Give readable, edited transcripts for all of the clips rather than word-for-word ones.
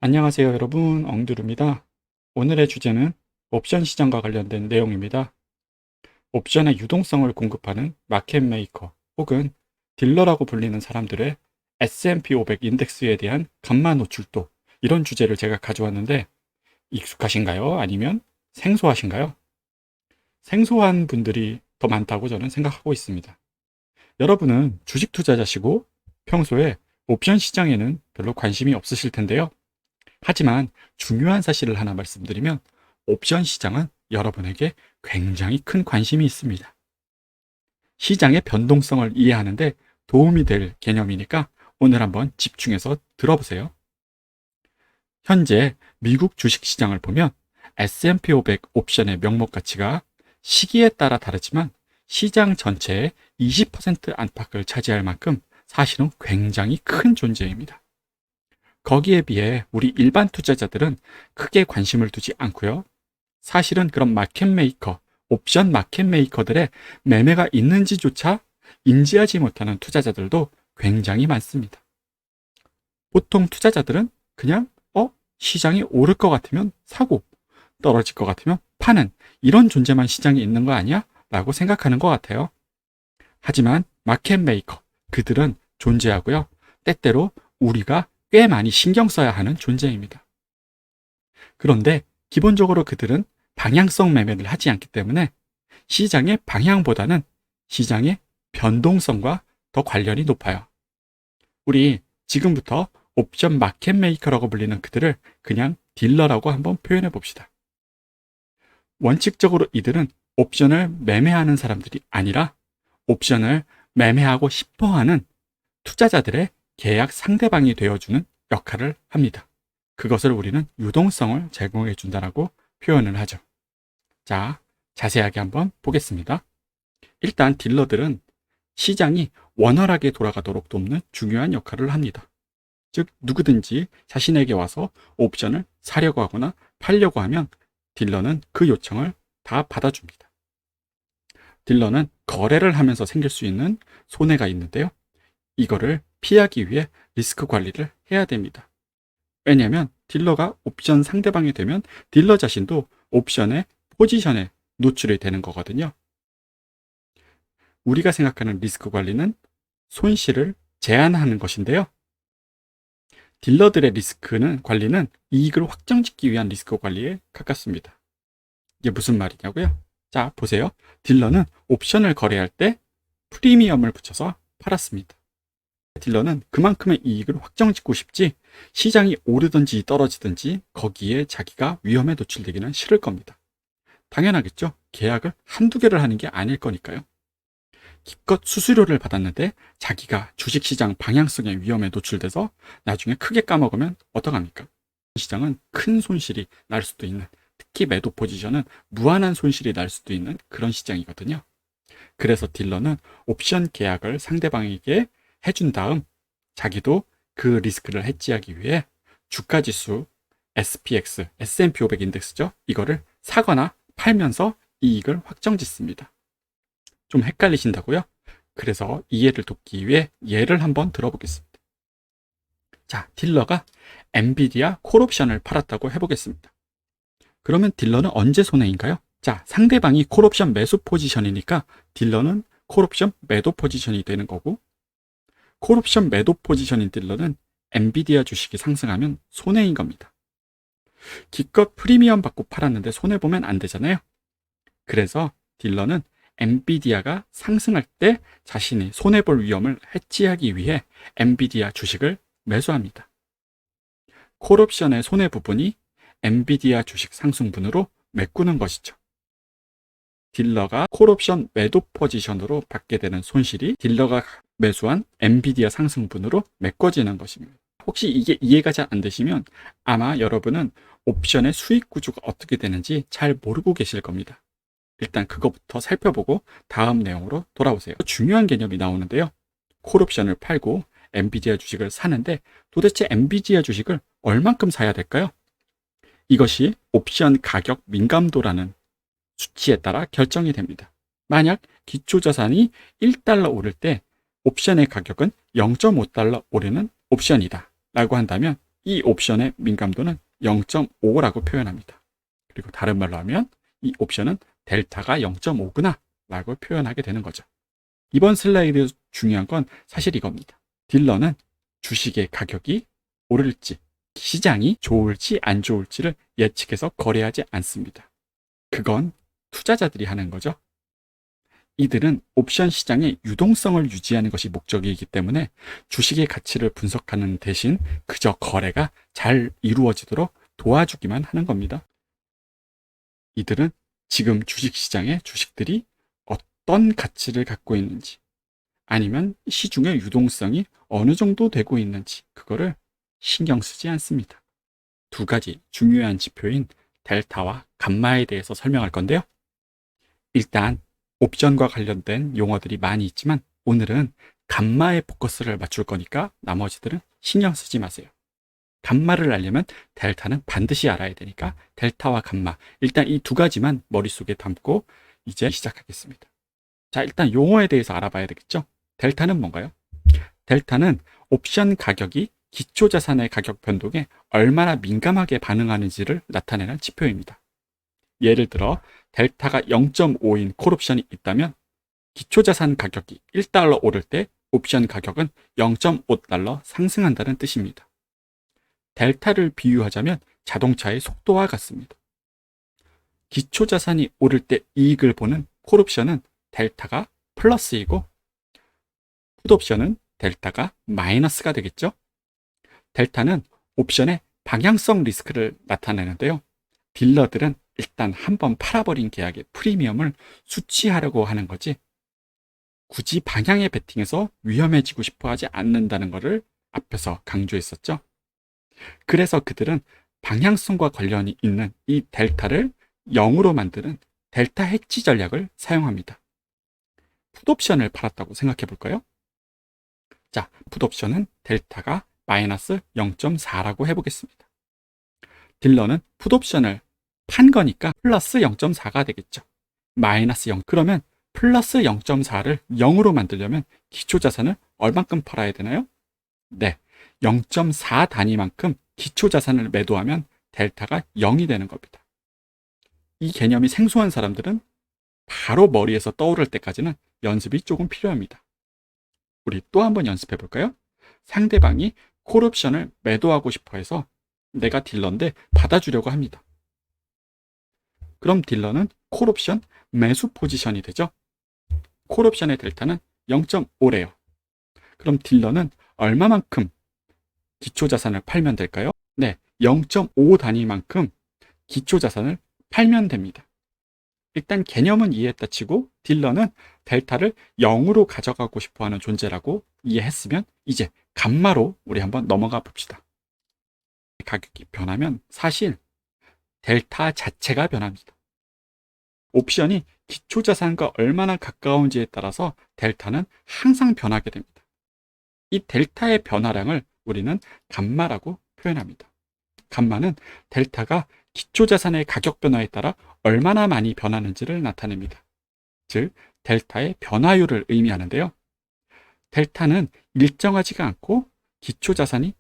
안녕하세요 여러분, 엉두루입니다. 오늘의 주제는 옵션 시장과 관련된 내용입니다. 옵션의 유동성을 공급하는 마켓 메이커 혹은 딜러라고 불리는 사람들의 S&P 500 인덱스에 대한 감마 노출도, 이런 주제를 제가 가져왔는데 익숙하신가요? 아니면 생소하신가요? 생소한 분들이 더 많다고 저는 생각하고 있습니다. 여러분은 주식 투자자시고 평소에 옵션 시장에는 별로 관심이 없으실 텐데요. 하지만 중요한 사실을 하나 말씀드리면, 옵션 시장은 여러분에게 굉장히 큰 관심이 있습니다. 시장의 변동성을 이해하는데 도움이 될 개념이니까 오늘 한번 집중해서 들어보세요. 현재 미국 주식 시장을 보면 S&P 500 옵션의 명목 가치가 시기에 따라 다르지만 시장 전체의 20% 안팎을 차지할 만큼 사실은 굉장히 큰 존재입니다. 거기에 비해 우리 일반 투자자들은 크게 관심을 두지 않고요. 사실은 그런 마켓 메이커, 옵션 마켓 메이커들의 매매가 있는지조차 인지하지 못하는 투자자들도 굉장히 많습니다. 보통 투자자들은 그냥 시장이 오를 것 같으면 사고 떨어질 것 같으면 파는, 이런 존재만 시장에 있는 거 아니야? 라고 생각하는 것 같아요. 하지만 마켓 메이커, 그들은 존재하고요. 때때로 우리가 꽤 많이 신경 써야 하는 존재입니다. 그런데 기본적으로 그들은 방향성 매매를 하지 않기 때문에 시장의 방향보다는 시장의 변동성과 더 관련이 높아요. 우리 지금부터 옵션 마켓 메이커라고 불리는 그들을 그냥 딜러라고 한번 표현해 봅시다. 원칙적으로 이들은 옵션을 매매하는 사람들이 아니라 옵션을 매매하고 싶어 하는 투자자들의 계약 상대방이 되어주는 역할을 합니다. 그것을 우리는 유동성을 제공해 준다라고 표현을 하죠. 자, 자세하게 한번 보겠습니다. 일단 딜러들은 시장이 원활하게 돌아가도록 돕는 중요한 역할을 합니다. 즉, 누구든지 자신에게 와서 옵션을 사려고 하거나 팔려고 하면 딜러는 그 요청을 다 받아줍니다. 딜러는 거래를 하면서 생길 수 있는 손해가 있는데요. 이거를 피하기 위해 리스크 관리를 해야 됩니다. 왜냐하면 딜러가 옵션 상대방이 되면 딜러 자신도 옵션의 포지션에 노출이 되는 거거든요. 우리가 생각하는 리스크 관리는 손실을 제한하는 것인데요. 딜러들의 관리는 이익을 확정짓기 위한 리스크 관리에 가깝습니다. 이게 무슨 말이냐고요? 자, 보세요. 딜러는 옵션을 거래할 때 프리미엄을 붙여서 팔았습니다. 딜러는 그만큼의 이익을 확정짓고 싶지, 시장이 오르든지 떨어지든지 거기에 자기가 위험에 노출되기는 싫을 겁니다. 당연하겠죠. 계약을 한두 개를 하는 게 아닐 거니까요. 기껏 수수료를 받았는데 자기가 주식시장 방향성의 위험에 노출돼서 나중에 크게 까먹으면 어떡합니까? 시장은 큰 손실이 날 수도 있는, 특히 매도 포지션은 무한한 손실이 날 수도 있는 그런 시장이거든요. 그래서 딜러는 옵션 계약을 상대방에게 해준 다음 자기도 그 리스크를 해지하기 위해 주가지수 SPX, S&P 500 인덱스죠. 이거를 사거나 팔면서 이익을 확정짓습니다. 좀 헷갈리신다고요? 그래서 이해를 돕기 위해 예를 한번 들어보겠습니다. 자, 딜러가 엔비디아 콜옵션을 팔았다고 해보겠습니다. 그러면 딜러는 언제 손해인가요? 자, 상대방이 콜옵션 매수 포지션이니까 딜러는 콜옵션 매도 포지션이 되는 거고, 콜옵션 매도 포지션인 딜러는 엔비디아 주식이 상승하면 손해인 겁니다. 기껏 프리미엄 받고 팔았는데 손해보면 안 되잖아요. 그래서 딜러는 엔비디아가 상승할 때 자신이 손해볼 위험을 해지하기 위해 엔비디아 주식을 매수합니다. 콜옵션의 손해 부분이 엔비디아 주식 상승분으로 메꾸는 것이죠. 딜러가 콜옵션 매도 포지션으로 받게 되는 손실이 딜러가 매수한 엔비디아 상승분으로 메꿔지는 것입니다. 혹시 이게 이해가 잘 안 되시면 아마 여러분은 옵션의 수익 구조가 어떻게 되는지 잘 모르고 계실 겁니다. 일단 그것부터 살펴보고 다음 내용으로 돌아오세요. 중요한 개념이 나오는데요. 콜옵션을 팔고 엔비디아 주식을 사는데 도대체 엔비디아 주식을 얼만큼 사야 될까요? 이것이 옵션 가격 민감도라는 수치에 따라 결정이 됩니다. 만약 기초자산이 1달러 오를 때 옵션의 가격은 0.5달러 오르는 옵션이다 라고 한다면 이 옵션의 민감도는 0.5라고 표현합니다. 그리고 다른 말로 하면 이 옵션은 델타가 0.5구나 라고 표현하게 되는 거죠. 이번 슬라이드에서 중요한 건 사실 이겁니다. 딜러는 주식의 가격이 오를지 시장이 좋을지 안 좋을지를 예측해서 거래하지 않습니다. 그건 투자자들이 하는 거죠. 이들은 옵션 시장의 유동성을 유지하는 것이 목적이기 때문에 주식의 가치를 분석하는 대신 그저 거래가 잘 이루어지도록 도와주기만 하는 겁니다. 이들은 지금 주식시장의 주식들이 어떤 가치를 갖고 있는지 아니면 시중의 유동성이 어느 정도 되고 있는지 그거를 신경 쓰지 않습니다. 두 가지 중요한 지표인 델타와 감마에 대해서 설명할 건데요. 일단 옵션과 관련된 용어들이 많이 있지만 오늘은 감마에 포커스를 맞출 거니까 나머지들은 신경 쓰지 마세요. 감마를 알려면 델타는 반드시 알아야 되니까 델타와 감마, 일단 이 두 가지만 머릿속에 담고 이제 시작하겠습니다. 자, 일단 용어에 대해서 알아봐야 되겠죠? 델타는 뭔가요? 델타는 옵션 가격이 기초자산의 가격 변동에 얼마나 민감하게 반응하는지를 나타내는 지표입니다. 예를 들어 델타가 0.5인 콜옵션이 있다면 기초자산 가격이 1달러 오를 때 옵션 가격은 0.5달러 상승한다는 뜻입니다. 델타를 비유하자면 자동차의 속도와 같습니다. 기초자산이 오를 때 이익을 보는 콜옵션은 델타가 플러스이고 풋옵션은 델타가 마이너스가 되겠죠. 델타는 옵션의 방향성 리스크를 나타내는데요. 딜러들은 일단 한번 팔아버린 계약의 프리미엄을 수취하려고 하는 거지 굳이 방향에 베팅해서 위험해지고 싶어 하지 않는다는 것을 앞에서 강조했었죠. 그래서 그들은 방향성과 관련이 있는 이 델타를 0으로 만드는 델타 해지 전략을 사용합니다. 풋옵션을 팔았다고 생각해 볼까요? 자, 풋옵션은 델타가 마이너스 0.4라고 해보겠습니다. 딜러는 풋옵션을 판 거니까 플러스 0.4가 되겠죠. 마이너스 0. 그러면 플러스 0.4를 0으로 만들려면 기초자산을 얼만큼 팔아야 되나요? 네, 0.4 단위만큼 기초자산을 매도하면 델타가 0이 되는 겁니다. 이 개념이 생소한 사람들은 바로 머리에서 떠오를 때까지는 연습이 조금 필요합니다. 우리 또 한번 연습해 볼까요? 상대방이 콜옵션을 매도하고 싶어 해서 내가 딜러인데 받아주려고 합니다. 그럼 딜러는 콜옵션 매수 포지션이 되죠. 콜옵션의 델타는 0.5래요. 그럼 딜러는 얼마만큼 기초자산을 팔면 될까요? 네, 0.5 단위만큼 기초자산을 팔면 됩니다. 일단 개념은 이해했다 치고 딜러는 델타를 0으로 가져가고 싶어하는 존재라고 이해했으면 이제 감마로 우리 한번 넘어가 봅시다. 가격이 변하면 사실 델타 자체가 변합니다. 옵션이 기초자산과 얼마나 가까운지에 따라서 델타는 항상 변하게 됩니다. 이 델타의 변화량을 우리는 감마라고 표현합니다. 감마는 델타가 기초자산의 가격 변화에 따라 얼마나 많이 변하는지를 나타냅니다. 즉, 델타의 변화율을 의미하는데요. 델타는 일정하지가 않고 기초자산이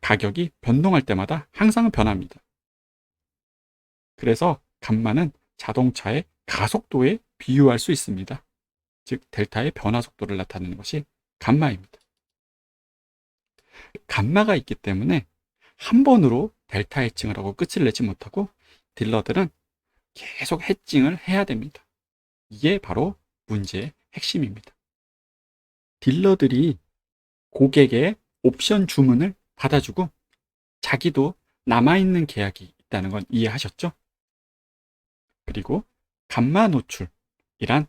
가격이 변동할 때마다 항상 변합니다. 그래서 감마는 자동차의 가속도에 비유할 수 있습니다. 즉, 델타의 변화 속도를 나타내는 것이 감마입니다. 감마가 있기 때문에 한 번으로 델타 해칭을 하고 끝을 내지 못하고 딜러들은 계속 해칭을 해야 됩니다. 이게 바로 문제의 핵심입니다. 딜러들이 고객의 옵션 주문을 받아주고 자기도 남아있는 계약이 있다는 건 이해하셨죠? 그리고 감마 노출이란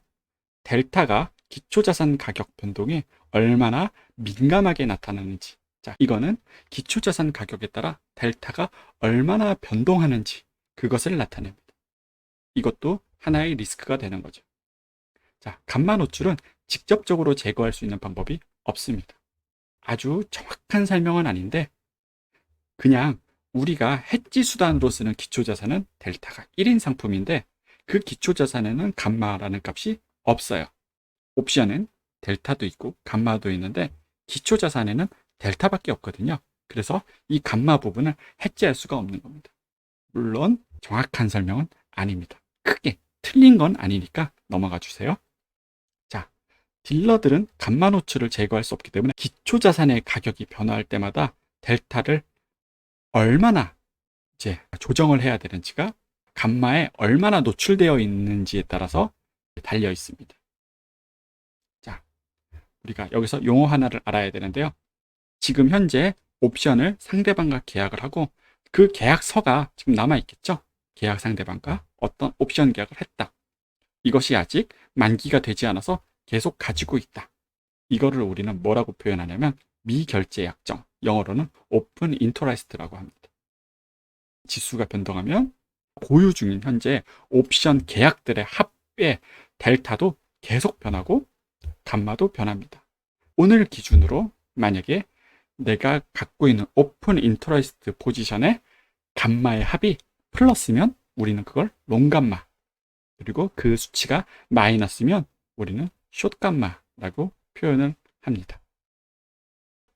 델타가 기초자산 가격 변동에 얼마나 민감하게 나타나는지, 자, 이거는 기초자산 가격에 따라 델타가 얼마나 변동하는지 그것을 나타냅니다. 이것도 하나의 리스크가 되는 거죠. 자, 감마 노출은 직접적으로 제거할 수 있는 방법이 없습니다. 아주 정확한 설명은 아닌데 그냥 우리가 해지 수단으로 쓰는 기초자산은 델타가 1인 상품인데 그 기초자산에는 감마라는 값이 없어요. 옵션은 델타도 있고 감마도 있는데 기초자산에는 델타밖에 없거든요. 그래서 이 감마 부분을 해지할 수가 없는 겁니다. 물론 정확한 설명은 아닙니다. 크게 틀린 건 아니니까 넘어가 주세요. 자, 딜러들은 감마 노출을 제거할 수 없기 때문에 기초 자산의 가격이 변화할 때마다 델타를 얼마나 이제 조정을 해야 되는지가 감마에 얼마나 노출되어 있는지에 따라서 달려 있습니다. 자, 우리가 여기서 용어 하나를 알아야 되는데요. 지금 현재 옵션을 상대방과 계약을 하고 그 계약서가 지금 남아있겠죠? 계약 상대방과 어떤 옵션 계약을 했다. 이것이 아직 만기가 되지 않아서 계속 가지고 있다. 이거를 우리는 뭐라고 표현하냐면 미결제 약정, 영어로는 오픈 인터레스트라고 합니다. 지수가 변동하면 보유 중인 현재 옵션 계약들의 합의 델타도 계속 변하고 감마도 변합니다. 오늘 기준으로 만약에 내가 갖고 있는 오픈 인터레스트 포지션의 감마의 합이 플러스면 우리는 그걸 롱감마, 그리고 그 수치가 마이너스면 우리는 숏감마라고 표현을 합니다.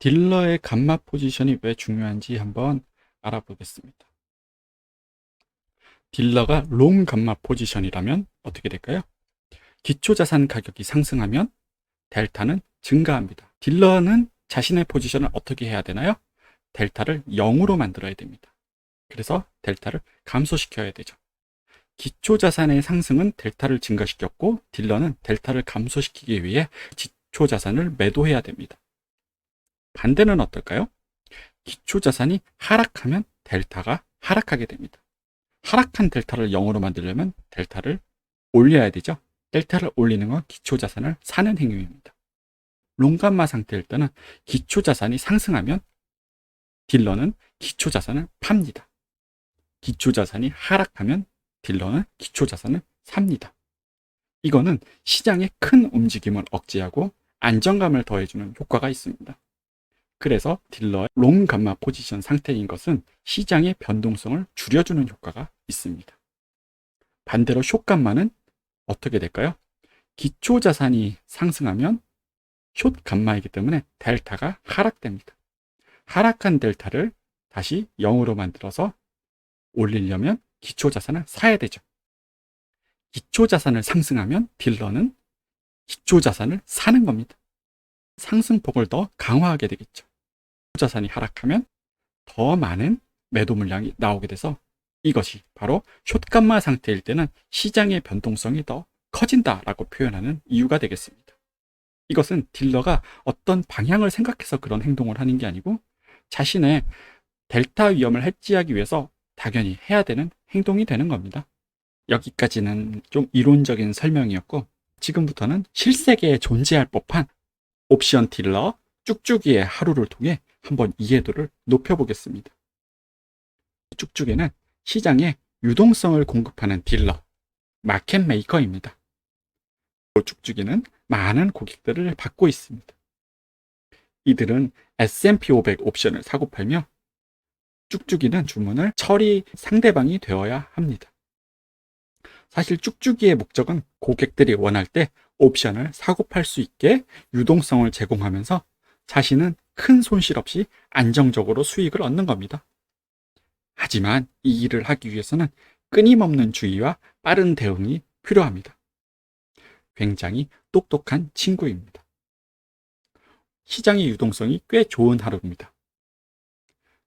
딜러의 감마 포지션이 왜 중요한지 한번 알아보겠습니다. 딜러가 롱 감마 포지션이라면 어떻게 될까요? 기초자산 가격이 상승하면 델타는 증가합니다. 딜러는 자신의 포지션을 어떻게 해야 되나요? 델타를 0으로 만들어야 됩니다. 그래서 델타를 감소시켜야 되죠. 기초자산의 상승은 델타를 증가시켰고 딜러는 델타를 감소시키기 위해 기초자산을 매도해야 됩니다. 반대는 어떨까요? 기초자산이 하락하면 델타가 하락하게 됩니다. 하락한 델타를 0으로 만들려면 델타를 올려야 되죠. 델타를 올리는 건 기초자산을 사는 행위입니다. 롱감마 상태일 때는 기초자산이 상승하면 딜러는 기초자산을 팝니다. 기초자산이 하락하면 딜러는 기초자산을 삽니다. 이거는 시장의 큰 움직임을 억제하고 안정감을 더해주는 효과가 있습니다. 그래서 딜러의 롱감마 포지션 상태인 것은 시장의 변동성을 줄여주는 효과가 있습니다. 반대로 숏감마는 어떻게 될까요? 기초자산이 상승하면 숏감마이기 때문에 델타가 하락됩니다. 하락한 델타를 다시 0으로 만들어서 올리려면 기초자산을 사야 되죠. 기초자산을 상승하면 딜러는 기초자산을 사는 겁니다. 상승폭을 더 강화하게 되겠죠. 자산이 하락하면 더 많은 매도 물량이 나오게 돼서 이것이 바로 숏감마 상태일 때는 시장의 변동성이 더 커진다라고 표현하는 이유가 되겠습니다. 이것은 딜러가 어떤 방향을 생각해서 그런 행동을 하는 게 아니고 자신의 델타 위험을 해지하기 위해서 당연히 해야 되는 행동이 되는 겁니다. 여기까지는 좀 이론적인 설명이었고 지금부터는 실세계에 존재할 법한 옵션 딜러 쭉쭉이의 하루를 통해 한번 이해도를 높여보겠습니다. 쭉쭉이는 시장에 유동성을 공급하는 딜러, 마켓 메이커입니다. 쭉쭉이는 많은 고객들을 받고 있습니다. 이들은 S&P 500 옵션을 사고 팔며 쭉쭉이는 주문을 처리 상대방이 되어야 합니다. 사실 쭉쭉이의 목적은 고객들이 원할 때 옵션을 사고 팔 수 있게 유동성을 제공하면서 자신은 큰 손실 없이 안정적으로 수익을 얻는 겁니다. 하지만 이 일을 하기 위해서는 끊임없는 주의와 빠른 대응이 필요합니다. 굉장히 똑똑한 친구입니다. 시장의 유동성이 꽤 좋은 하루입니다.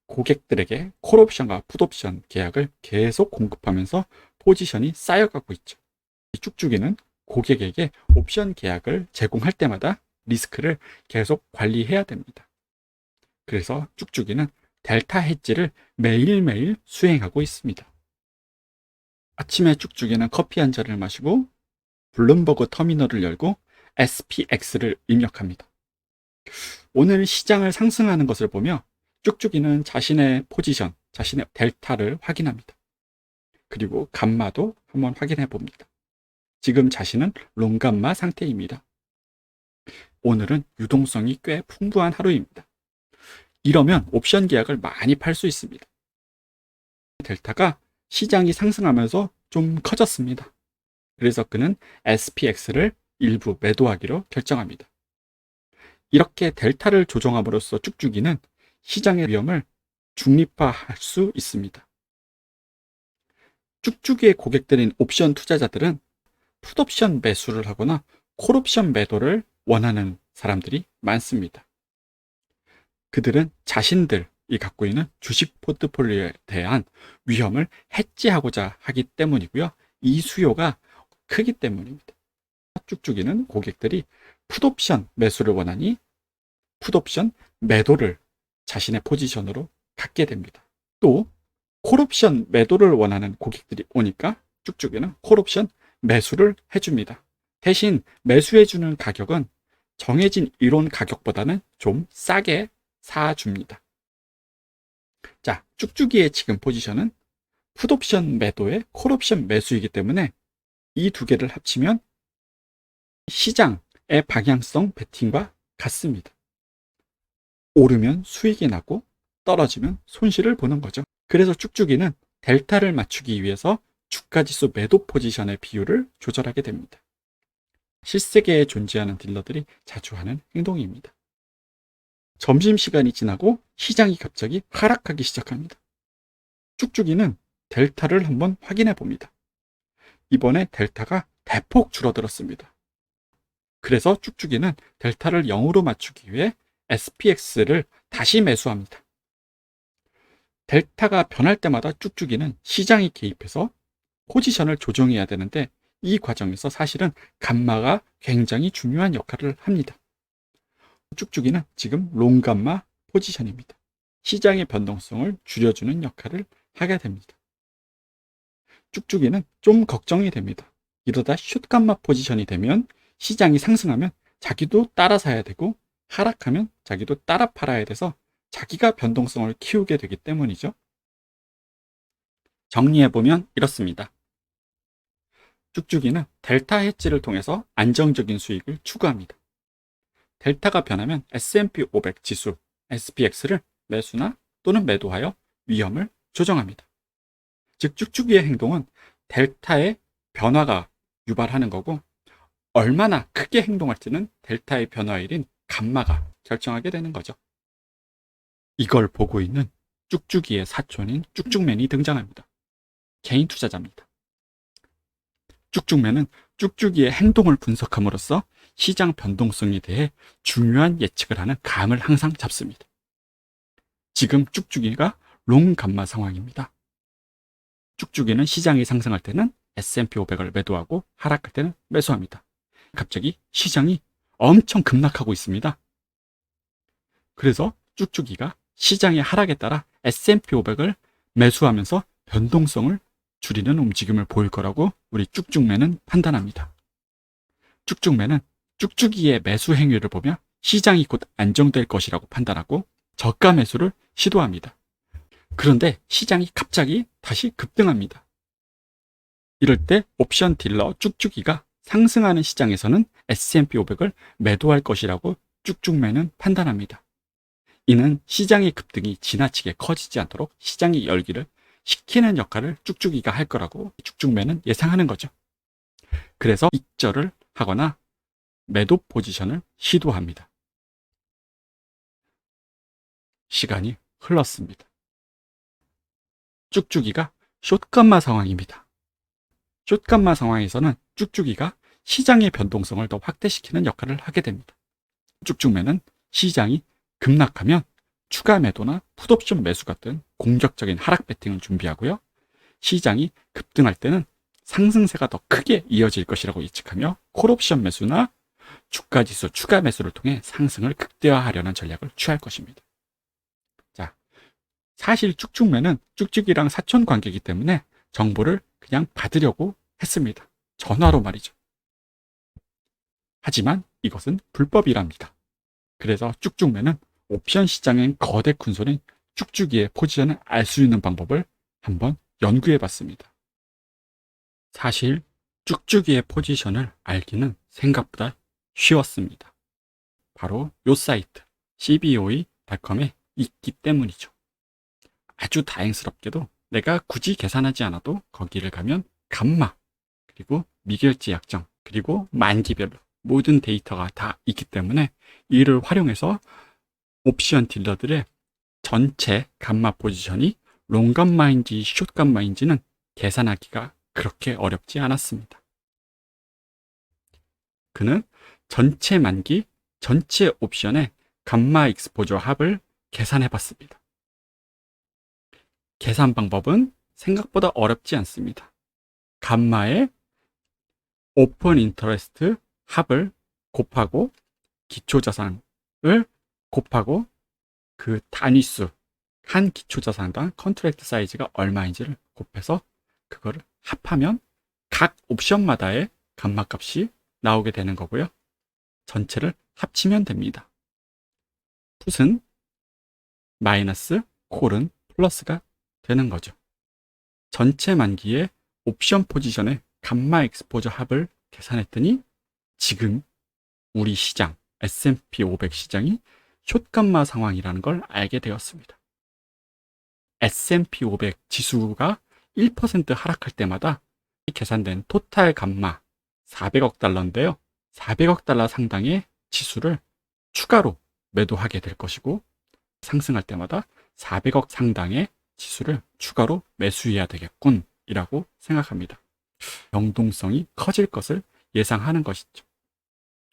고객들에게 콜옵션과 풋옵션 계약을 계속 공급하면서 포지션이 쌓여가고 있죠. 이 쭉쭉이는 고객에게 옵션 계약을 제공할 때마다 리스크를 계속 관리해야 됩니다. 그래서 쭉쭉이는 델타 헤지를 매일매일 수행하고 있습니다. 아침에 쭉쭉이는 커피 한 잔을 마시고 블룸버그 터미널을 열고 SPX를 입력합니다. 오늘 시장을 상승하는 것을 보며 쭉쭉이는 자신의 포지션, 자신의 델타를 확인합니다. 그리고 감마도 한번 확인해 봅니다. 지금 자신은 롱감마 상태입니다. 오늘은 유동성이 꽤 풍부한 하루입니다. 이러면 옵션 계약을 많이 팔 수 있습니다. 델타가 시장이 상승하면서 좀 커졌습니다. 그래서 그는 SPX를 일부 매도하기로 결정합니다. 이렇게 델타를 조정함으로써 쭉쭉이는 시장의 위험을 중립화할 수 있습니다. 쭉쭉이의 고객들인 옵션 투자자들은 풋옵션 매수를 하거나 콜옵션 매도를 원하는 사람들이 많습니다. 그들은 자신들이 갖고 있는 주식 포트폴리오에 대한 위험을 해지하고자 하기 때문이고요. 이 수요가 크기 때문입니다. 쭉쭉이는 고객들이 풋옵션 매수를 원하니 풋옵션 매도를 자신의 포지션으로 갖게 됩니다. 또 콜옵션 매도를 원하는 고객들이 오니까 쭉쭉이는 콜옵션 매수를 해줍니다. 대신 매수해주는 가격은 정해진 이론 가격보다는 좀 싸게 사줍니다. 자, 쭉쭉이의 지금 포지션은 풋옵션 매도에 콜옵션 매수이기 때문에 이 두 개를 합치면 시장의 방향성 베팅과 같습니다. 오르면 수익이 나고 떨어지면 손실을 보는 거죠. 그래서 쭉쭉이는 델타를 맞추기 위해서 주가지수 매도 포지션의 비율을 조절하게 됩니다. 실세계에 존재하는 딜러들이 자주 하는 행동입니다. 점심시간이 지나고 시장이 갑자기 하락하기 시작합니다. 쭉쭉이는 델타를 한번 확인해 봅니다. 이번에 델타가 대폭 줄어들었습니다. 그래서 쭉쭉이는 델타를 0으로 맞추기 위해 SPX를 다시 매수합니다. 델타가 변할 때마다 쭉쭉이는 시장이 개입해서 포지션을 조정해야 되는데 이 과정에서 사실은 감마가 굉장히 중요한 역할을 합니다. 쭉쭉이는 지금 롱감마 포지션입니다. 시장의 변동성을 줄여주는 역할을 하게 됩니다. 쭉쭉이는 좀 걱정이 됩니다. 이러다 숏감마 포지션이 되면 시장이 상승하면 자기도 따라 사야 되고 하락하면 자기도 따라 팔아야 돼서 자기가 변동성을 키우게 되기 때문이죠. 정리해보면 이렇습니다. 쭉쭉이는 델타 해지를 통해서 안정적인 수익을 추구합니다. 델타가 변하면 S&P 500 지수 SPX를 매수나 또는 매도하여 위험을 조정합니다. 즉 쭉쭉이의 행동은 델타의 변화가 유발하는 거고 얼마나 크게 행동할지는 델타의 변화일인 감마가 결정하게 되는 거죠. 이걸 보고 있는 쭉쭉이의 사촌인 쭉쭉맨이 등장합니다. 개인 투자자입니다. 쭉쭉맨은 쭉쭉이의 행동을 분석함으로써 시장 변동성에 대해 중요한 예측을 하는 감을 항상 잡습니다. 지금 쭉쭉이가 롱감마 상황입니다. 쭉쭉이는 시장이 상승할 때는 S&P 500을 매도하고 하락할 때는 매수합니다. 갑자기 시장이 엄청 급락하고 있습니다. 그래서 쭉쭉이가 시장의 하락에 따라 S&P 500을 매수하면서 변동성을 줄이는 움직임을 보일 거라고 우리 쭉쭉맨은 판단합니다. 쭉쭉맨은 쭉쭉이의 매수 행위를 보며 시장이 곧 안정될 것이라고 판단하고 저가 매수를 시도합니다. 그런데 시장이 갑자기 다시 급등합니다. 이럴 때 옵션 딜러 쭉쭉이가 상승하는 시장에서는 S&P 500을 매도할 것이라고 쭉쭉맨은 판단합니다. 이는 시장의 급등이 지나치게 커지지 않도록 시장의 열기를 식히는 역할을 쭉쭉이가 할 거라고 쭉쭉맨은 예상하는 거죠. 그래서 익절을 하거나 매도 포지션을 시도합니다. 시간이 흘렀습니다. 쭉쭉이가 숏감마 상황입니다. 숏감마 상황에서는 쭉쭉이가 시장의 변동성을 더 확대시키는 역할을 하게 됩니다. 쭉쭉맨은 시장이 급락하면 추가 매도나 풋옵션 매수 같은 공격적인 하락 배팅을 준비하고요. 시장이 급등할 때는 상승세가 더 크게 이어질 것이라고 예측하며 콜옵션 매수나 주가지수 추가 매수를 통해 상승을 극대화하려는 전략을 취할 것입니다. 자, 사실 쭉쭉맨은 쭉쭉이랑 사촌 관계이기 때문에 정보를 그냥 받으려고 했습니다. 전화로 말이죠. 하지만 이것은 불법이랍니다. 그래서 쭉쭉맨은 옵션 시장의 거대 군손인 쭉쭉이의 포지션을 알 수 있는 방법을 한번 연구해 봤습니다. 사실 쭉쭉이의 포지션을 알기는 생각보다 쉬웠습니다. 바로 이 사이트 cboe.com에 있기 때문이죠. 아주 다행스럽게도 내가 굳이 계산하지 않아도 거기를 가면 감마, 그리고 미결제 약정, 그리고 만기별로 모든 데이터가 다 있기 때문에 이를 활용해서 옵션 딜러들의 전체 감마 포지션이 롱감마인지 숏감마인지는 계산하기가 그렇게 어렵지 않았습니다. 그는 전체 만기, 전체 옵션의 감마 익스포저 합을 계산해 봤습니다. 계산 방법은 생각보다 어렵지 않습니다. 감마의 오픈 인터레스트 합을 곱하고 기초자산을 곱하고 그 단위수, 한 기초자산당 컨트랙트 사이즈가 얼마인지를 곱해서 그거를 합하면 각 옵션마다의 감마값이 나오게 되는 거고요. 전체를 합치면 됩니다. 풋은 마이너스, 콜은 플러스가 되는 거죠. 전체 만기의 옵션 포지션의 감마 익스포저 합을 계산했더니 지금 우리 시장, S&P 500 시장이 숏감마 상황이라는 걸 알게 되었습니다. S&P 500 지수가 1% 하락할 때마다 계산된 토탈 감마 400억 달러인데요. 400억 달러 상당의 지수를 추가로 매도하게 될 것이고 상승할 때마다 400억 상당의 지수를 추가로 매수해야 되겠군 이라고 생각합니다. 변동성이 커질 것을 예상하는 것이죠.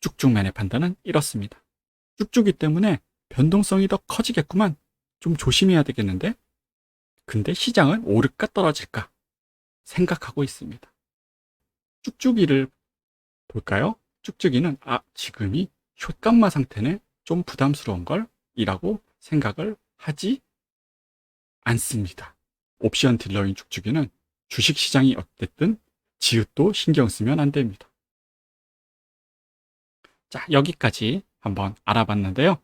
쭉쭉맨의 판단은 이렇습니다. 쭉쭉이 때문에 변동성이 더 커지겠구만. 좀 조심해야 되겠는데? 근데 시장은 오를까 떨어질까 생각하고 있습니다. 쭉쭉이를 볼까요? 쭉쭉이는 지금이 숏감마 상태네, 좀 부담스러운 걸 이라고 생각을 하지 않습니다. 옵션 딜러인 쭉쭉이는 주식시장이 어쨌든 지읒도 신경 쓰면 안 됩니다. 자, 여기까지 한번 알아봤는데요.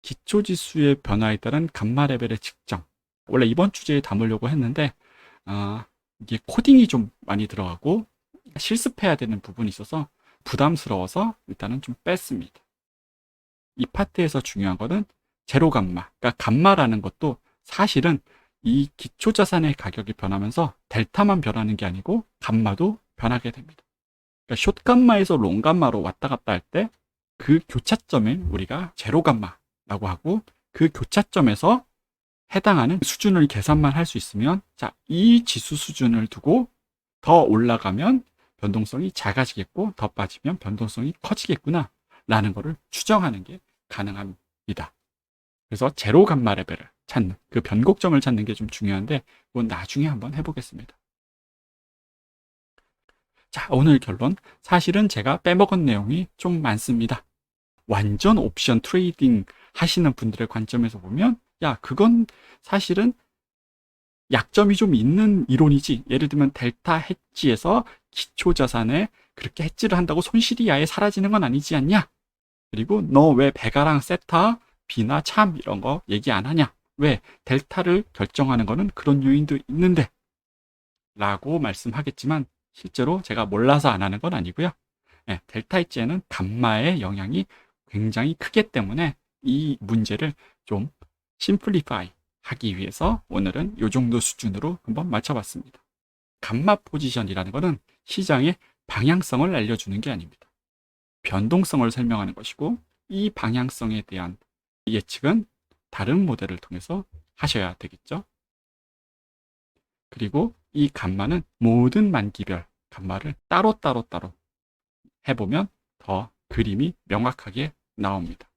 기초지수의 변화에 따른 감마 레벨의 측정. 원래 이번 주제에 담으려고 했는데 이게 코딩이 좀 많이 들어가고 실습해야 되는 부분이 있어서 부담스러워서 일단은 좀 뺐습니다. 이 파트에서 중요한 거는 제로 감마. 그러니까 감마라는 것도 사실은 이 기초자산의 가격이 변하면서 델타만 변하는 게 아니고 감마도 변하게 됩니다. 그러니까 숏감마에서 롱감마로 왔다 갔다 할 때 그 교차점을 우리가 제로 감마라고 하고 그 교차점에서 해당하는 수준을 계산만 할 수 있으면 자, 이 지수 수준을 두고 더 올라가면 변동성이 작아지겠고 더 빠지면 변동성이 커지겠구나 라는 것을 추정하는 게 가능합니다. 그래서 제로 감마 레벨을 찾는 그 변곡점을 찾는 게 좀 중요한데 그건 나중에 한번 해보겠습니다. 자, 오늘 결론. 사실은 제가 빼먹은 내용이 좀 많습니다. 완전 옵션 트레이딩 하시는 분들의 관점에서 보면 야, 그건 사실은 약점이 좀 있는 이론이지. 예를 들면 델타 헤지에서 기초자산에 그렇게 헤지를 한다고 손실이 아예 사라지는 건 아니지 않냐? 그리고 너 왜 베가랑 세타, 비나 참 이런 거 얘기 안 하냐? 왜? 델타를 결정하는 거는 그런 요인도 있는데 라고 말씀하겠지만 실제로 제가 몰라서 안 하는 건 아니고요. 네, 델타 헤지에는 감마의 영향이 굉장히 크기 때문에 이 문제를 좀 심플리파이 하기 위해서 오늘은 이 정도 수준으로 한번 맞춰봤습니다. 감마 포지션이라는 것은 시장의 방향성을 알려주는 게 아닙니다. 변동성을 설명하는 것이고 이 방향성에 대한 예측은 다른 모델을 통해서 하셔야 되겠죠. 그리고 이 감마는 모든 만기별 감마를 따로 해보면 더 그림이 명확하게 나옵니다.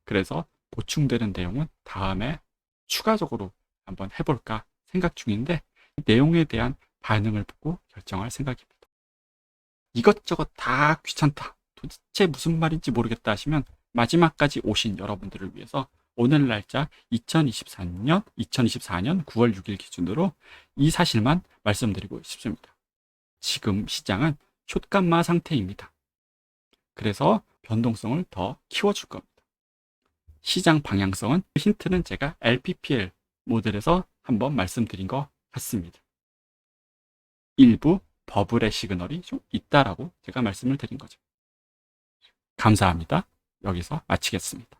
그래서 보충되는 내용은 다음에 추가적으로 한번 해볼까 생각 중인데 내용에 대한 반응을 보고 결정할 생각입니다. 이것저것 다 귀찮다. 도대체 무슨 말인지 모르겠다 하시면 마지막까지 오신 여러분들을 위해서 오늘 날짜 2024년 9월 6일 기준으로 이 사실만 말씀드리고 싶습니다. 지금 시장은 숏감마 상태입니다. 그래서 변동성을 더 키워줄 겁니다. 시장 방향성은 힌트는 제가 LPPL 모델에서 한번 말씀드린 것 같습니다. 일부 버블의 시그널이 좀 있다라고 제가 말씀을 드린 거죠. 감사합니다. 여기서 마치겠습니다.